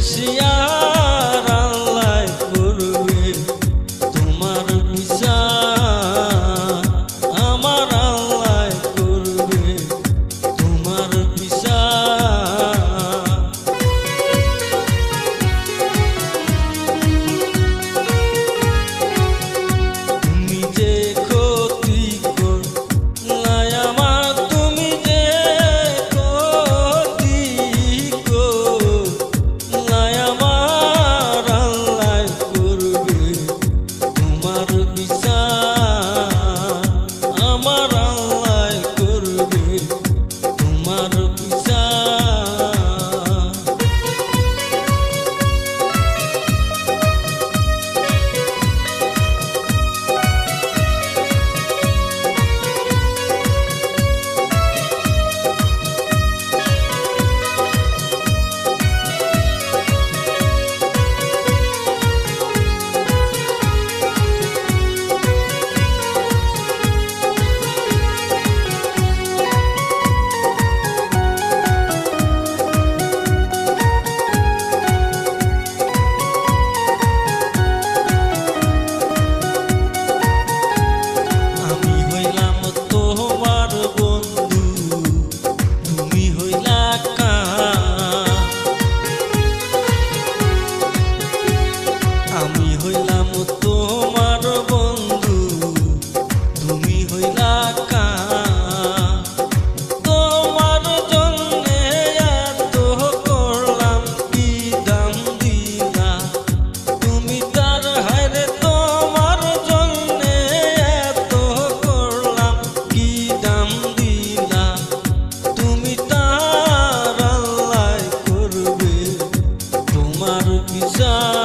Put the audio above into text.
বেশিয়ার আল্লাহ করবে তোমার বিচার, আমার আল্লাহ করবে তোমার বিচার। তুমি যে ক্ষতি করলাই আমার, তুমি যে ক্ষতি করলাই আমার, আল্লাহ করবে তোমার বিচার, আমার আল্লাহ করবে তোমার বিচার। আমি হইলাম তোমার বন্ধু, তুমি হইলা কার। আমি হইলাম তোমার বন্ধু, তুমি হইলা কার। তোমার জন্যে এত করলাম কি দাম দিলা, তুমি তার হায়রে তোমার জন্যে এত করলাম কি দাম দিলা, তুমি তার আল্লাহ করবে তোমার বিচার।